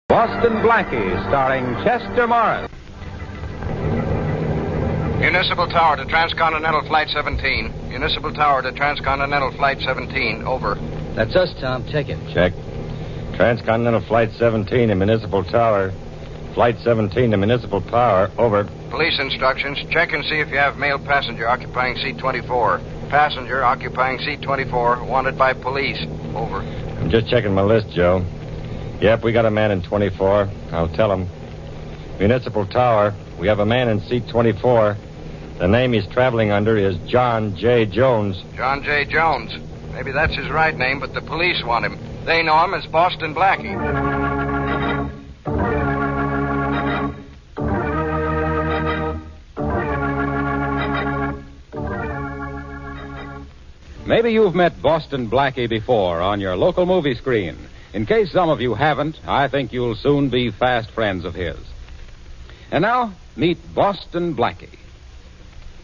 Boston Blackie, starring Chester Morris. Municipal Tower to Transcontinental Flight 17. Municipal Tower to Transcontinental Flight 17. Over. That's us, Tom. Check it. Check. Transcontinental Flight 17 to Municipal Tower. Flight 17 to Municipal Power. Over. Police instructions. Check and see if you have male passenger occupying seat 24. Passenger occupying seat 24. Wanted by police. Over. I'm just checking my list, Joe. Yep, we got a man in 24. I'll tell him. Municipal Tower. We have a man in seat 24. The name he's traveling under is John J. Jones. John J. Jones. Maybe that's his right name, but the police want him. They know him as Boston Blackie. Maybe you've met Boston Blackie before on your local movie screen. In case some of you haven't, I think you'll soon be fast friends of his. And now, meet Boston Blackie.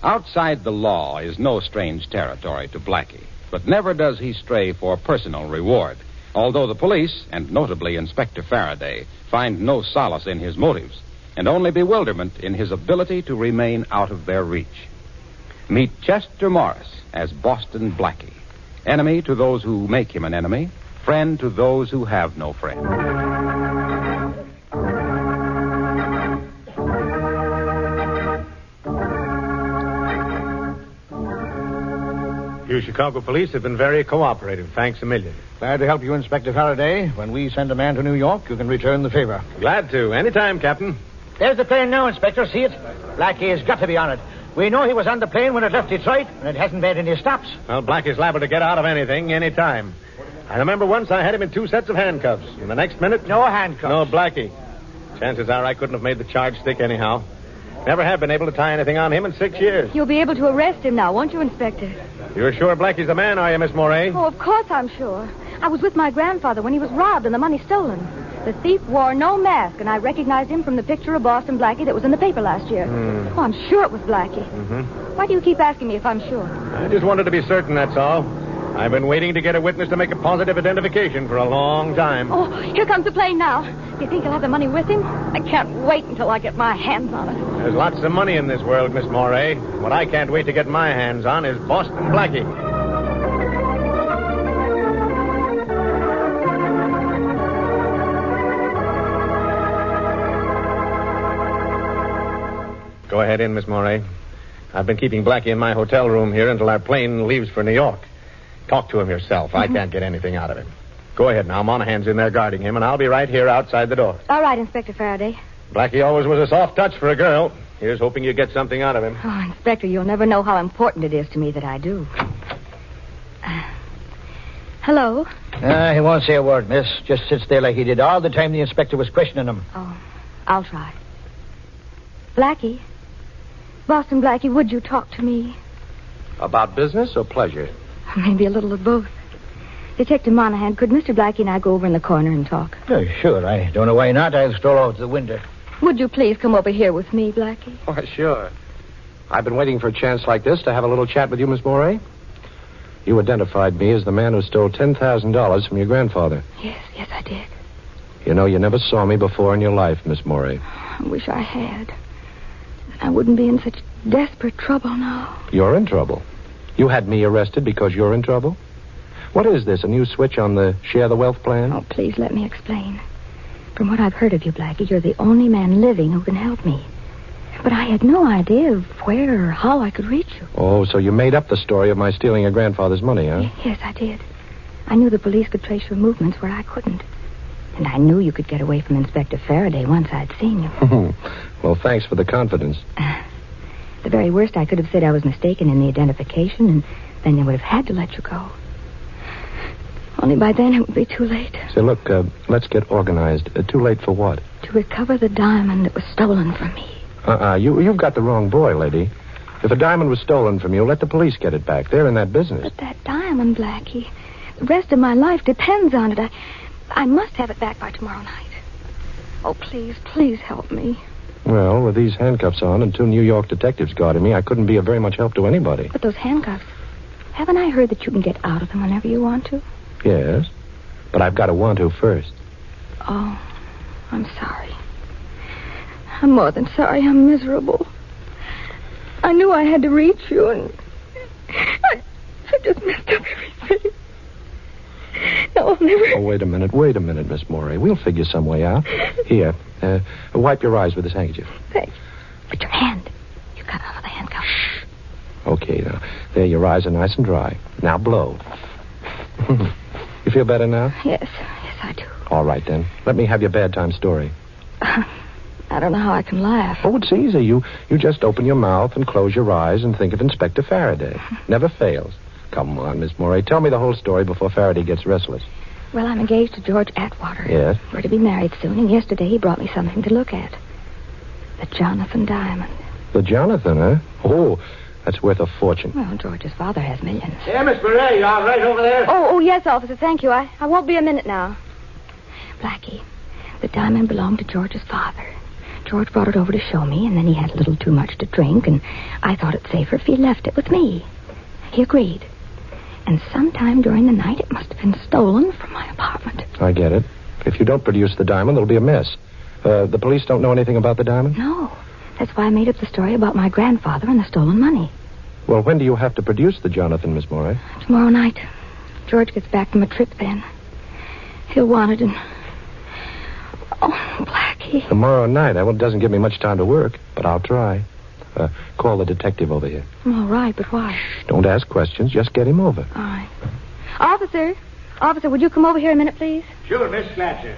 Outside the law is no strange territory to Blackie, but never does he stray for personal reward, although the police, and notably Inspector Faraday, find no solace in his motives, and only bewilderment in his ability to remain out of their reach. Meet Chester Morris as Boston Blackie, enemy to those who make him an enemy, friend to those who have no friend. You Chicago police have been very cooperative. Thanks a million. Glad to help you, Inspector Faraday. When we send a man to New York, you can return the favor. Glad to. Anytime, Captain. There's the plane now, Inspector. See it? Blackie has got to be on it. We know he was on the plane when it left Detroit, and it hasn't made any stops. Well, Blackie's liable to get out of anything, anytime. I remember once I had him in 2 sets of handcuffs. And the next minute... No handcuffs. No, Blackie. Chances are I couldn't have made the charge stick anyhow. Never have been able to tie anything on him in 6 years. You'll be able to arrest him now, won't you, Inspector? You're sure Blackie's the man, are you, Miss Moray? Oh, of course I'm sure. I was with my grandfather when he was robbed and the money stolen. The thief wore no mask, and I recognized him from the picture of Boston Blackie that was in the paper last year. Oh, I'm sure it was Blackie. Why do you keep asking me if I'm sure? I just wanted to be certain, that's all. I've been waiting to get a witness to make a positive identification for a long time. Oh, here comes the plane now. Do you think he'll have the money with him? I can't wait until I get my hands on it. There's lots of money in this world, Miss Moray. What I can't wait to get my hands on is Boston Blackie. Go ahead in, Miss Moray. I've been keeping Blackie in my hotel room here until our plane leaves for New York. Talk to him yourself. I can't get anything out of him. Go ahead now. Monahan's in there guarding him, and I'll be right here outside the door. All right, Inspector Faraday. Blackie always was a soft touch for a girl. Here's hoping you get something out of him. Oh, Inspector, you'll never know how important it is to me that I do. Hello? He won't say a word, miss. Just sits there like he did all the time the inspector was questioning him. Oh, I'll try. Blackie? Boston Blackie, would you talk to me? About business or pleasure? Maybe a little of both. Detective Monahan, could Mr. Blackie and I go over in the corner and talk? Oh, sure. I don't know why not. I'll stroll over to the window. Would you please come over here with me, Blackie? Oh, sure. I've been waiting for a chance like this to have a little chat with you, Miss Moray. You identified me as the man who stole $10,000 from your grandfather. Yes, I did. You know, you never saw me before in your life, Miss Moray. I wish I had. I wouldn't be in such desperate trouble now. You're in trouble. You had me arrested because you're in trouble? What is this, a new switch on the Share the Wealth plan? Oh, please let me explain. From what I've heard of you, Blackie, you're the only man living who can help me. But I had no idea of where or how I could reach you. Oh, so you made up the story of my stealing your grandfather's money, huh? Yes, I did. I knew the police could trace your movements where I couldn't. And I knew you could get away from Inspector Faraday once I'd seen you. Well, thanks for the confidence. The very worst, I could have said I was mistaken in the identification, and then they would have had to let you go. Only by then it would be too late. Say, look, let's get organized. Too late for what? To recover the diamond that was stolen from me. You've got the wrong boy, lady. If a diamond was stolen from you, let the police get it back. They're in that business. But that diamond, Blackie, the rest of my life depends on it. I must have it back by tomorrow night. Oh, please help me. Well, with these handcuffs on and 2 New York detectives guarding me, I couldn't be of very much help to anybody. But those handcuffs, haven't I heard that you can get out of them whenever you want to? Yes, but I've got to want to first. Oh, I'm sorry. I'm more than sorry. I'm miserable. I knew I had to reach you, and I just messed up everything. No, I'll never... Oh, wait a minute, Miss Morey. We'll figure some way out. Here, wipe your eyes with this handkerchief. Thanks. But your hand. You cut off the handcuff. Shh. Okay, now. There, your eyes are nice and dry. Now blow. You feel better now? Yes, I do. All right, then. Let me have your bad time story. I don't know how I can laugh. Oh, it's easy. You just open your mouth and close your eyes and think of Inspector Faraday. Never fails. Come on, Miss Morey. Tell me the whole story before Faraday gets restless. Well, I'm engaged to George Atwater. Yes? We're to be married soon, and yesterday he brought me something to look at. The Jonathan diamond. The Jonathan, huh? Oh, that's worth a fortune. Well, George's father has millions. Yeah, Miss Murray, you all right over there? Oh, yes, officer. Thank you. I won't be a minute now. Blackie, the diamond belonged to George's father. George brought it over to show me, and then he had a little too much to drink, and I thought it safer if he left it with me. He agreed. And sometime during the night, it must have been stolen from my apartment. I get it. If you don't produce the diamond, there'll be a mess. The police don't know anything about the diamond? No. That's why I made up the story about my grandfather and the stolen money. Well, when do you have to produce the Jonathan, Miss Morey? Tomorrow night. George gets back from a trip then. He'll want it and... Oh, Blackie. Tomorrow night. Well, it doesn't give me much time to work, but I'll try. Call the detective over here. All right, but why? Don't ask questions. Just get him over. All right. Officer, would you come over here a minute, please? Sure, Miss Fletcher.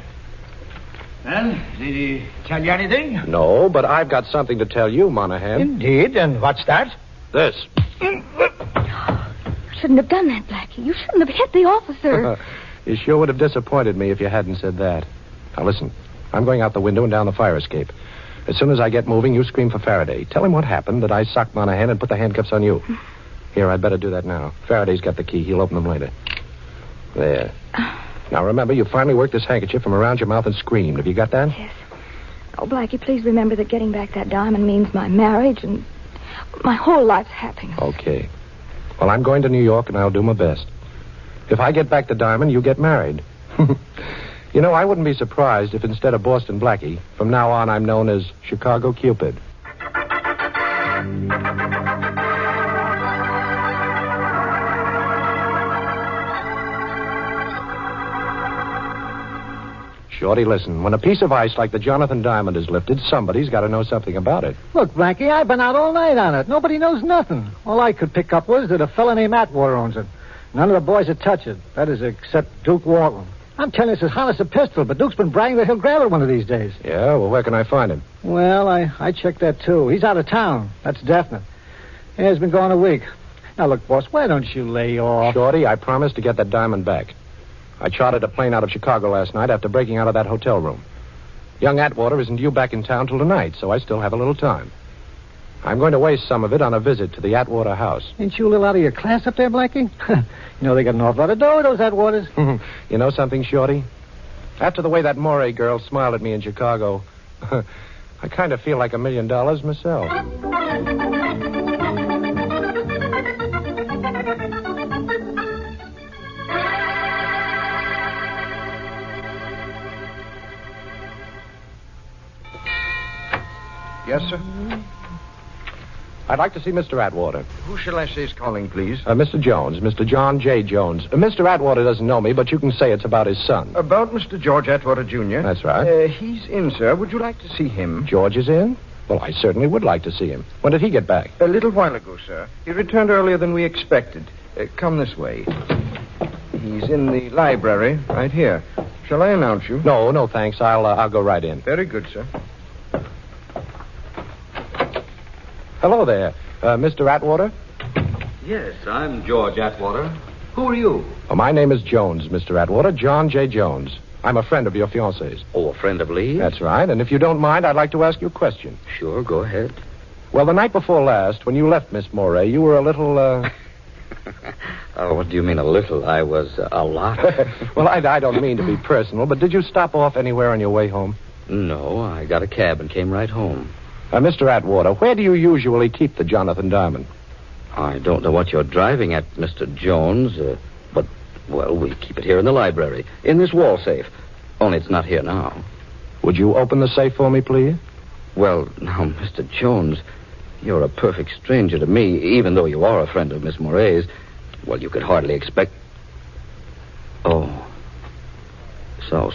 Well, did he tell you anything? No, but I've got something to tell you, Monahan. Indeed, and what's that? This. You shouldn't have done that, Blackie. You shouldn't have hit the officer. You sure would have disappointed me if you hadn't said that. Now, listen. I'm going out the window and down the fire escape. As soon as I get moving, you scream for Faraday. Tell him what happened, that I socked Monahan and put the handcuffs on you. Here, I'd better do that now. Faraday's got the key. He'll open them later. There. Now, remember, you finally worked this handkerchief from around your mouth and screamed. Have you got that? Yes. Oh, Blackie, please remember that getting back that diamond means my marriage and my whole life's happiness. Okay. Well, I'm going to New York, and I'll do my best. If I get back the diamond, you get married. You know, I wouldn't be surprised if instead of Boston Blackie, from now on I'm known as Chicago Cupid. Shorty, listen. When a piece of ice like the Jonathan diamond is lifted, somebody's got to know something about it. Look, Blackie, I've been out all night on it. Nobody knows nothing. All I could pick up was that a fella named Atwater owns it. None of the boys would touch it. That is, except Duke Walton. I'm telling you, it's as hot as a pistol, but Duke's been bragging that he'll grab it one of these days. Yeah? Well, where can I find him? Well, I checked that, too. He's out of town. That's definite. Yeah, he's been gone a week. Now, look, boss, why don't you lay off? Shorty, I promised to get that diamond back. I chartered a plane out of Chicago last night after breaking out of that hotel room. Young Atwater isn't due back in town till tonight, so I still have a little time. I'm going to waste some of it on a visit to the Atwater house. Ain't you a little out of your class up there, Blackie? You know they got an awful lot of dough, those Atwaters. You know something, Shorty? After the way that Morey girl smiled at me in Chicago, I kind of feel like $1 million myself. Yes, sir? I'd like to see Mr. Atwater. Who shall I say is calling, please? Mr. Jones, Mr. John J. Jones. Mr. Atwater doesn't know me, but you can say it's about his son. About Mr. George Atwater, Jr.? That's right. He's in, sir. Would you like to see him? George is in? Well, I certainly would like to see him. When did he get back? A little while ago, sir. He returned earlier than we expected. Come this way. He's in the library, right here. Shall I announce you? No, thanks. I'll go right in. Very good, sir. Hello there. Mr. Atwater? Yes, I'm George Atwater. Who are you? Oh, my name is Jones, Mr. Atwater. John J. Jones. I'm a friend of your fiancée's. Oh, a friend of Lee's? That's right. And if you don't mind, I'd like to ask you a question. Sure, go ahead. Well, the night before last, when you left Miss Morey, you were a little, Oh, what do you mean a little? I was a lot. Well, I don't mean to be personal, but did you stop off anywhere on your way home? No, I got a cab and came right home. Mr. Atwater, where do you usually keep the Jonathan diamond? I don't know what you're driving at, Mr. Jones, but, well, we keep it here in the library, in this wall safe. Only it's not here now. Would you open the safe for me, please? Well, now, Mr. Jones, you're a perfect stranger to me, even though you are a friend of Miss Moray's. Well, you could hardly expect... Oh. So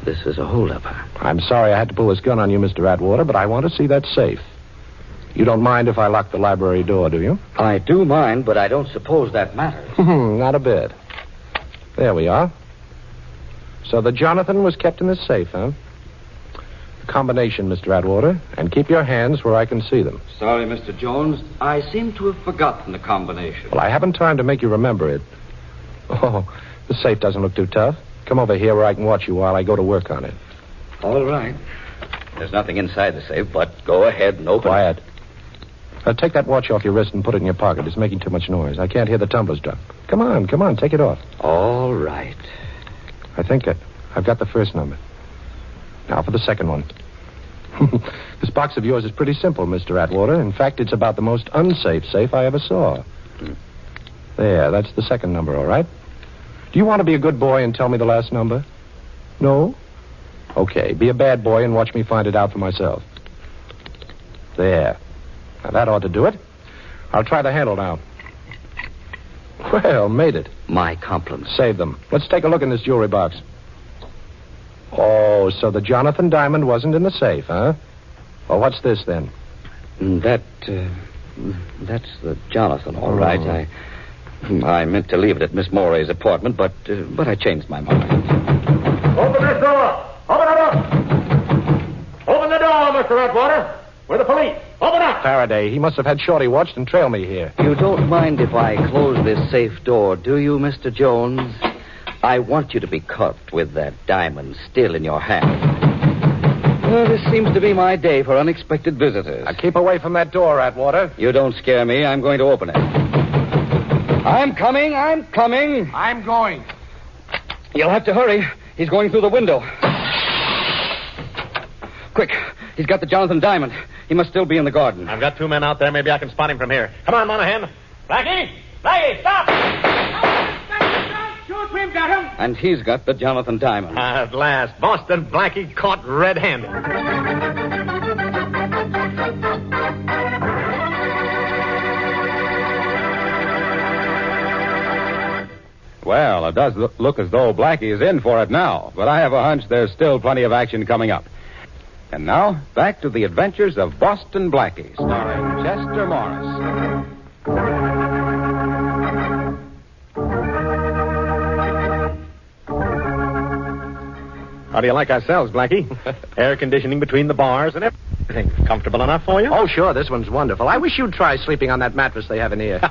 this is a holdup, huh? I'm sorry I had to pull this gun on you, Mr. Atwater, but I want to see that safe. You don't mind if I lock the library door, do you? I do mind, but I don't suppose that matters. Not a bit. There we are. So the Jonathan was kept in this safe, huh? The combination, Mr. Atwater, and keep your hands where I can see them. Sorry, Mr. Jones. I seem to have forgotten the combination. Well, I haven't time to make you remember it. Oh, the safe doesn't look too tough. Come over here where I can watch you while I go to work on it. All right. There's nothing inside the safe, but go ahead and open Quiet. Take that watch off your wrist and put it in your pocket. It's making too much noise. I can't hear the tumblers drop. Come on, take it off. All right. I think I've got the first number. Now for the second one. This box of yours is pretty simple, Mr. Atwater. In fact, it's about the most unsafe safe I ever saw. There, that's the second number, all right? Do you want to be a good boy and tell me the last number? No? Okay, be a bad boy and watch me find it out for myself. There. Now, that ought to do it. I'll try the handle now. Well, made it. My compliments. Save them. Let's take a look in this jewelry box. Oh, so the Jonathan diamond wasn't in the safe, huh? Well, what's this, then? That's the Jonathan, all right. I meant to leave it at Miss Moray's apartment, but I changed my mind. Open this door! Open it up! Open the door, Mr. Atwater! We're the police. Open up! Faraday, he must have had Shorty watched and trail me here. You don't mind if I close this safe door, do you, Mr. Jones? I want you to be caught with that diamond still in your hand. Well, this seems to be my day for unexpected visitors. Now, keep away from that door, Atwater. You don't scare me. I'm going to open it. I'm coming. I'm going. You'll have to hurry. He's going through the window. Quick. He's got the Jonathan diamond. He must still be in the garden. I've got 2 men out there. Maybe I can spot him from here. Come on, Monahan. Blackie! Blackie, stop! We've got him. And he's got the Jonathan diamond. At last. Boston Blackie caught red-handed. Well, it does look as though Blackie is in for it now, but I have a hunch there's still plenty of action coming up. And now, back to the adventures of Boston Blackie, starring Chester Morris. How do you like ourselves, Blackie? Air conditioning between the bars and everything. Comfortable enough for you? Oh, sure, this one's wonderful. I wish you'd try sleeping on that mattress they have in here.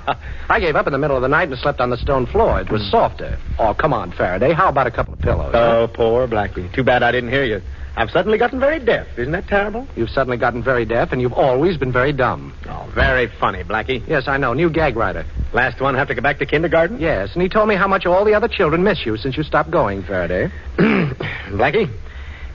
I gave up in the middle of the night and slept on the stone floor. It was softer. Oh, come on, Faraday. How about a couple of pillows? Oh, poor Blackie. Too bad I didn't hear you. I've suddenly gotten very deaf. Isn't that terrible? You've suddenly gotten very deaf, and you've always been very dumb. Oh, very funny, Blackie. Yes, I know. New gag writer. Last one have to go back to kindergarten? Yes, and he told me how much all the other children miss you since you stopped going, Faraday. Blackie,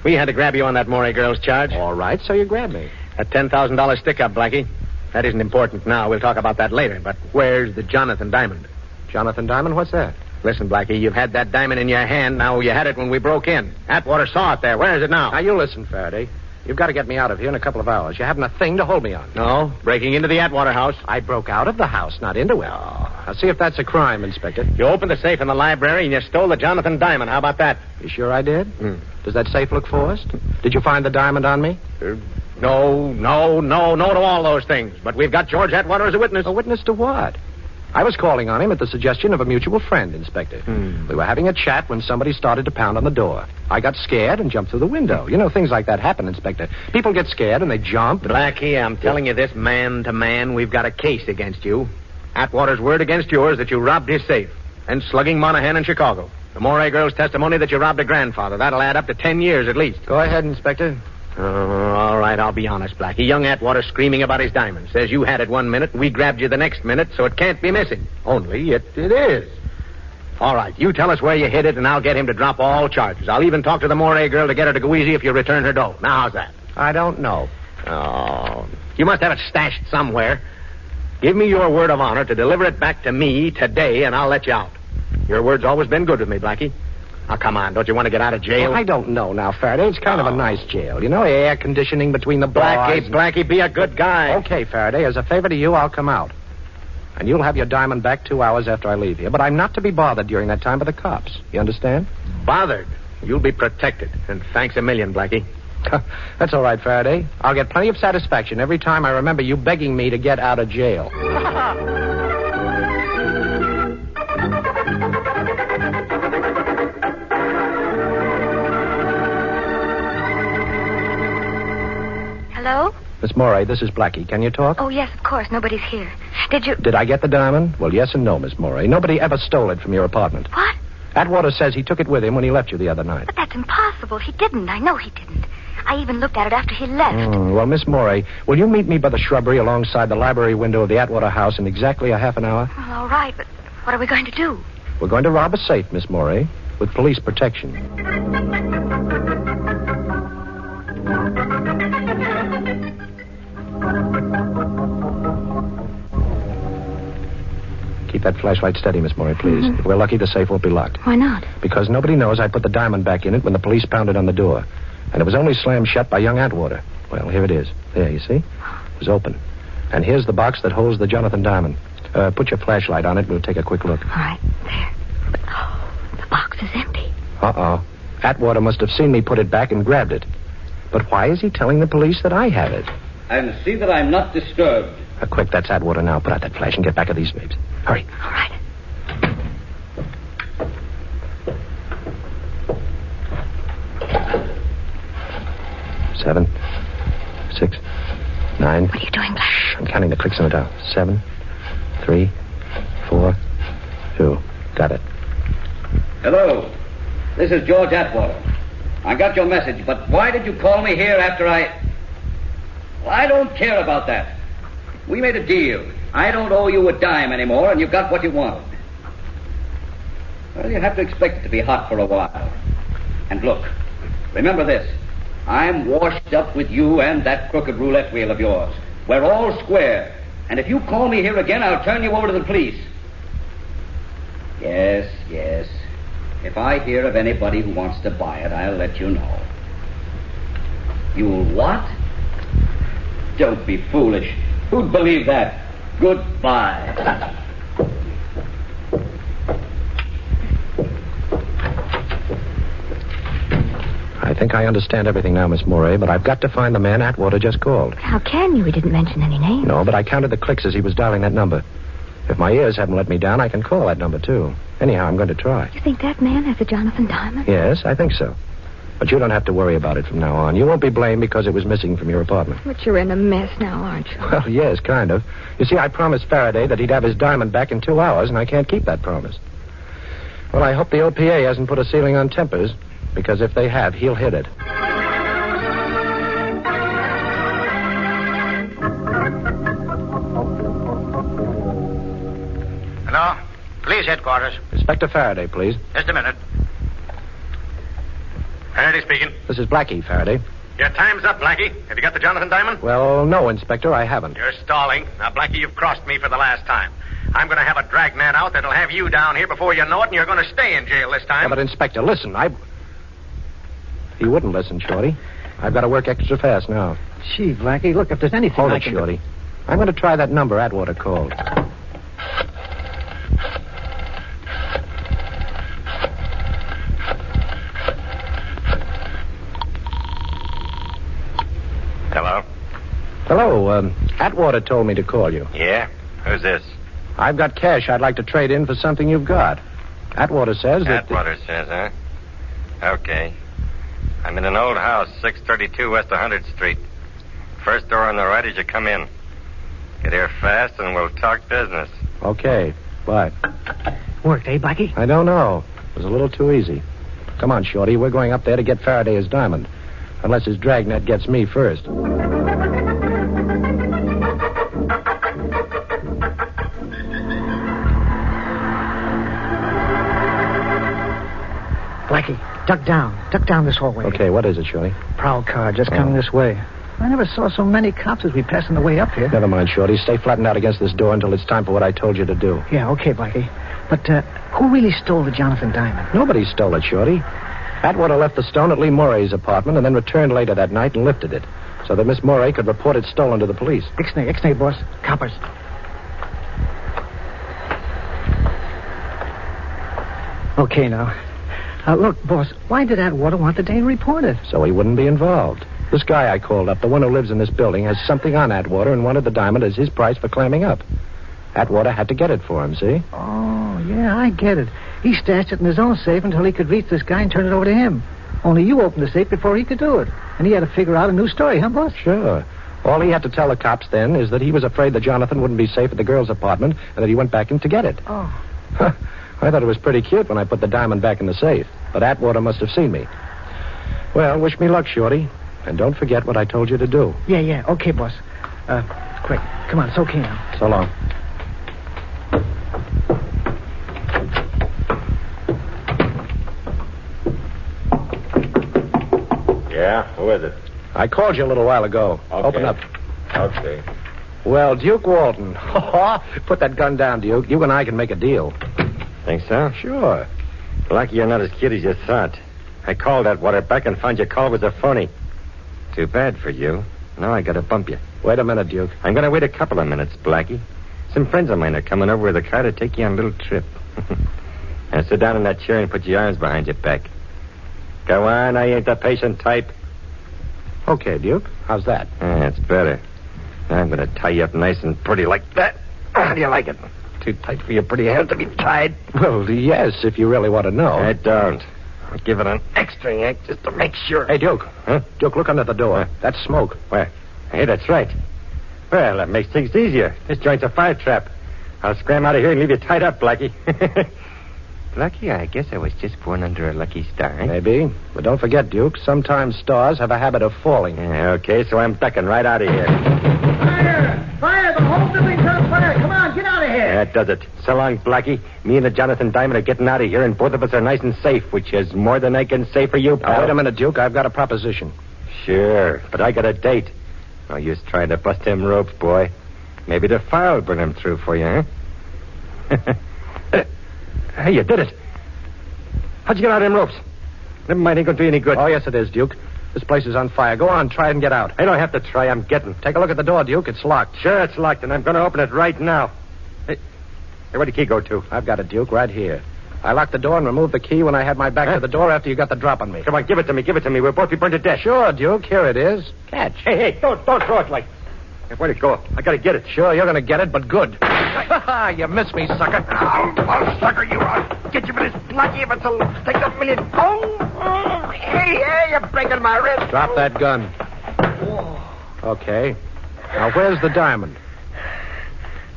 we had to grab you on that Morey girl's charge. All right, so you grabbed me. A $10,000 stick-up, Blackie. That isn't important now. We'll talk about that later. But where's the Jonathan diamond? Jonathan Diamond? What's that? Listen, Blackie, you've had that diamond in your hand. Now you had it when we broke in. Atwater saw it there. Where is it now? Now, you listen, Faraday. You've got to get me out of here in a couple of hours. You haven't a thing to hold me on. No, breaking into the Atwater house. I broke out of the house, not into it. Oh. Now, see if that's a crime, Inspector. You opened the safe in the library and you stole the Jonathan diamond. How about that? You sure I did? Does that safe look forced? Did you find the diamond on me? No to all those things. But we've got George Atwater as a witness. A witness to what? I was calling on him at the suggestion of a mutual friend, Inspector. We were having a chat when somebody started to pound on the door. I got scared and jumped through the window. You know, things like that happen, Inspector. People get scared and they jump. Blackie, I'm telling you this man to man, we've got a case against you. Atwater's word against yours that you robbed his safe. And slugging Monahan in Chicago. The Morey girl's testimony that you robbed a grandfather. That'll add up to 10 years at least. Go ahead, Inspector. All right, I'll be honest, Blackie. Young Atwater screaming about his diamond. Says you had it 1 minute and we grabbed you the next minute, so it can't be missing. Only it is. All right, you tell us where you hid it and I'll get him to drop all charges. I'll even talk to the Morey girl to get her to go easy if you return her dough. Now, how's that? I don't know. Oh, you must have it stashed somewhere. Give me your word of honor to deliver it back to me today and I'll let you out. Your word's always been good with me, Blackie. Oh, come on. Don't you want to get out of jail? Well, I don't know now, Faraday. It's kind of a nice jail. You know, air conditioning between the bars. Blackie, be a good guy. Okay, Faraday. As a favor to you, I'll come out. And you'll have your diamond back 2 hours after I leave here. But I'm not to be bothered during that time by the cops. You understand? Bothered? You'll be protected. And thanks a million, Blackie. That's all right, Faraday. I'll get plenty of satisfaction every time I remember you begging me to get out of jail. Hello? Miss Morey, this is Blackie. Can you talk? Oh, yes, of course. Nobody's here. Did I get the diamond? Well, yes and no, Miss Morey. Nobody ever stole it from your apartment. What? Atwater says he took it with him when he left you the other night. But that's impossible. He didn't. I know he didn't. I even looked at it after he left. Well, Miss Morey, will you meet me by the shrubbery alongside the library window of the Atwater house in exactly a half an hour? Well, all right, but what are we going to do? We're going to rob a safe, Miss Morey, with police protection. Keep that flashlight steady, Miss Morey, please. If we're lucky, the safe won't be locked. Why not? Because nobody knows I put the diamond back in it when the police pounded on the door. And it was only slammed shut by young Atwater. Well, here it is. There, you see? It was open. And here's the box that holds the Jonathan diamond. Put your flashlight on it. We'll take a quick look. All right, there. But, the box is empty. Uh-oh. Atwater must have seen me put it back and grabbed it. But why is he telling the police that I have it? And see that I'm not disturbed. Quick, that's Atwater now. Put out that flash and get back at these babes. Hurry. All right. Seven, 6, 9. What are you doing, Black? I'm counting the clicks on the dial. 7, 3, 4, 2. Got it. Hello. This is George Atwater. I got your message, but why did you call me here after Well, I don't care about that. We made a deal. I don't owe you a dime anymore, and you got what you wanted. Well, you have to expect it to be hot for a while. And look, remember this. I'm washed up with you and that crooked roulette wheel of yours. We're all square. And if you call me here again, I'll turn you over to the police. Yes. If I hear of anybody who wants to buy it, I'll let you know. You'll what? Don't be foolish. Who'd believe that? Goodbye. I think I understand everything now, Miss Morey, but I've got to find the man Atwater just called. How can you? He didn't mention any names. No, but I counted the clicks as he was dialing that number. If my ears haven't let me down, I can call that number, too. Anyhow, I'm going to try. You think that man has a Jonathan diamond? Yes, I think so. But you don't have to worry about it from now on. You won't be blamed because it was missing from your apartment. But you're in a mess now, aren't you? Well, yes, kind of. You see, I promised Faraday that he'd have his diamond back in 2 hours, and I can't keep that promise. Well, I hope the OPA hasn't put a ceiling on tempers, because if they have, he'll hit it. Hello? Police headquarters. Inspector Faraday, please. Just a minute. Faraday speaking. This is Blackie, Faraday. Your time's up, Blackie. Have you got the Jonathan diamond? Well, no, Inspector, I haven't. You're stalling. Now, Blackie, you've crossed me for the last time. I'm going to have a dragnet out that'll have you down here before you know it, and you're going to stay in jail this time. Yeah, but, Inspector, listen, He wouldn't listen, Shorty. I've got to work extra fast now. Gee, Blackie, look, if there's anything Hold I it, can Shorty. do... I'm going to try that number Atwater called. Hello? Hello, Atwater told me to call you. Yeah? Who's this? I've got cash I'd like to trade in for something you've got. Atwater says that... Atwater says, huh? Okay. I'm in an old house, 632 West 100th Street. First door on the right as you come in. Get here fast and we'll talk business. Okay, bye. Worked, eh, Blackie? I don't know. It was a little too easy. Come on, Shorty. We're going up there to get Faraday his diamond. Unless his dragnet gets me first. Blackie, duck down. Duck down this hallway. Okay, what is it, Shorty? Prowl car just coming this way. I never saw so many cops as we pass on the way up here. Never mind, Shorty. Stay flattened out against this door until it's time for what I told you to do. Yeah, okay, Blackie. But who really stole the Jonathan diamond? Nobody stole it, Shorty. Atwater left the stone at Lee Moray's apartment and then returned later that night and lifted it so that Miss Moray could report it stolen to the police. Ixnay, boss. Coppers. Okay, now. Look, boss, why did Atwater want the Dane reported? So he wouldn't be involved. This guy I called up, the one who lives in this building, has something on Atwater and wanted the diamond as his price for clamming up. Atwater had to get it for him, see? Oh, yeah, I get it. He stashed it in his own safe until he could reach this guy and turn it over to him. Only you opened the safe before he could do it. And he had to figure out a new story, huh, boss? Sure. All he had to tell the cops then is that he was afraid that Jonathan wouldn't be safe at the girl's apartment and that he went back in to get it. Oh. I thought it was pretty cute when I put the diamond back in the safe. But Atwater must have seen me. Well, wish me luck, Shorty. And don't forget what I told you to do. Yeah. Okay, boss. Quick. Come on, it's okay now. So long. Yeah, who is it? I called you a little while ago. Okay. Open up. Okay. Well, Duke Walton. Put that gun down, Duke. You and I can make a deal. Think so? Sure. Lucky you're not as cute as you thought. I called Atwater back and found your call was a phony. Too bad for you. Now I gotta bump you. Wait a minute, Duke. I'm gonna wait a couple of minutes, Blackie. Some friends of mine are coming over with a car to take you on a little trip. Now sit down in that chair and put your arms behind your back. Go on, I ain't the patient type. Okay, Duke. How's that? That's better. Now I'm gonna tie you up nice and pretty like that. How do you like it? Too tight for your pretty hands to be tied? Well, yes, if you really want to know. I don't. I'll give it an extra yank just to make sure. Hey, Duke. Huh? Duke, look under the door. That's smoke. Where? Hey, that's right. Well, that makes things easier. This joint's a fire trap. I'll scram out of here and leave you tied up, Blackie. Blackie, I guess I was just born under a lucky star. Maybe. But don't forget, Duke, sometimes stars have a habit of falling. Yeah, okay, so I'm ducking right out of here. Fire! The whole building's on fire! Come on, get out of here! That does it. So long, Blackie. Me and the Jonathan Diamond are getting out of here, and both of us are nice and safe, which is more than I can say for you, pal. Now, wait a minute, Duke. I've got a proposition. Sure, but I got a date. No use trying to bust them ropes, boy. Maybe the fire will burn them through for you, huh? Hey, you did it. How'd you get out of them ropes? Never mind, ain't gonna do you any good. Oh, yes, it is, Duke. This place is on fire. Go on, try and get out. I don't have to try, I'm getting. Take a look at the door, Duke. It's locked. Sure, it's locked, and I'm gonna open it right now. Hey, where'd the key go to? I've got it, Duke, right here. I locked the door and removed the key when I had my back to the door after you got the drop on me. Come on, give it to me. We'll both be burned to death. Sure, Duke. Here it is. Catch. Hey, don't throw it like... Hey, where'd it go? I gotta get it. Sure, you're gonna get it, but good. You missed me, sucker. I'll sucker you. I'll get you for this Blackie if it'll take a minute. Oh, hey, you're breaking my wrist. Drop that gun. Okay. Now, where's the diamond?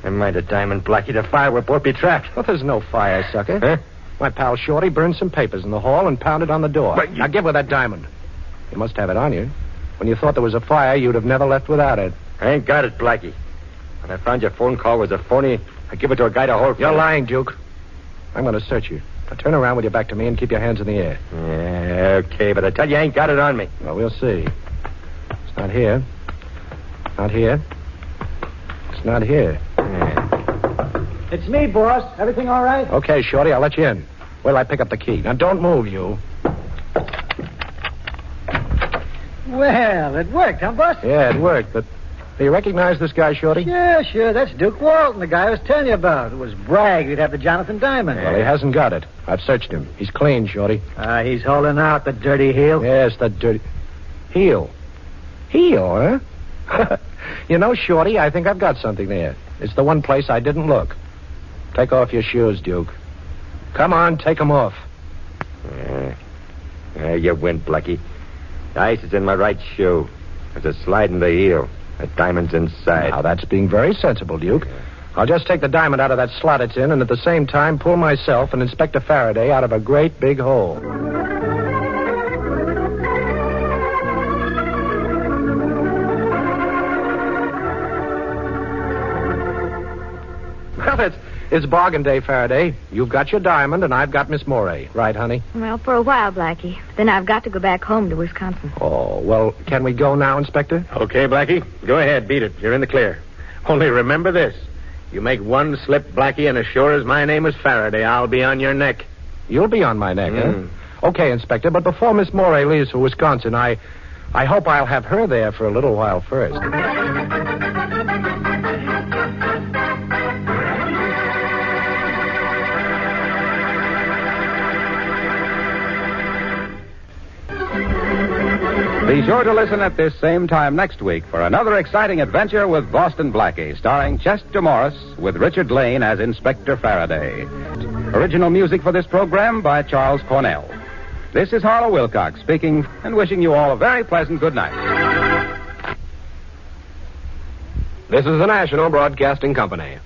Never mind the diamond, Blackie. The fire will both be trapped. Well, there's no fire, sucker. Huh? My pal Shorty burned some papers in the hall and pounded on the door. But you... Now, give her that diamond. You must have it on you. When you thought there was a fire, you'd have never left without it. I ain't got it, Blackie. When I found your phone call was a phony, I give it to a guy to hold for You're me. lying, Duke. I'm going to search you. Now, turn around with your back to me and keep your hands in the air. Yeah, okay, but I tell you, I ain't got it on me. Well, we'll see. It's not here. Not here. It's not here. Yeah. It's me, boss. Everything all right? Okay, Shorty, I'll let you in. Wait till I pick up the key. Now, don't move, you. Well, it worked, huh, boss? Yeah, it worked, but... Do you recognize this guy, Shorty? Yeah, sure. That's Duke Walton, the guy I was telling you about. It was bragged he'd have the Jonathan diamond. Well, he hasn't got it. I've searched him. He's clean, Shorty. He's holding out, the dirty heel. Yes, the dirty... Heel. Heel, huh? You know, Shorty, I think I've got something there. It's the one place I didn't look. Take off your shoes, Duke. Come on, take them off. Yeah, you win, Blackie. The ice is in my right shoe. There's a slide in the heel. The diamond's inside. Now, that's being very sensible, Duke. I'll just take the diamond out of that slot it's in and at the same time pull myself and Inspector Faraday out of a great big hole. Well, it's bargain day, Faraday. You've got your diamond and I've got Miss Moray. Right, honey? Well, for a while, Blackie. Then I've got to go back home to Wisconsin. Oh, well, can we go now, Inspector? Okay, Blackie. Go ahead, beat it. You're in the clear. Only remember this. You make one slip, Blackie, and as sure as my name is Faraday, I'll be on your neck. You'll be on my neck, huh? Okay, Inspector, but before Miss Morey leaves for Wisconsin, I hope I'll have her there for a little while first. Be sure to listen at this same time next week for another exciting adventure with Boston Blackie, starring Chester Morris with Richard Lane as Inspector Faraday. Original music for this program by Charles Cornell. This is Harlow Wilcox speaking and wishing you all a very pleasant good night. This is the National Broadcasting Company.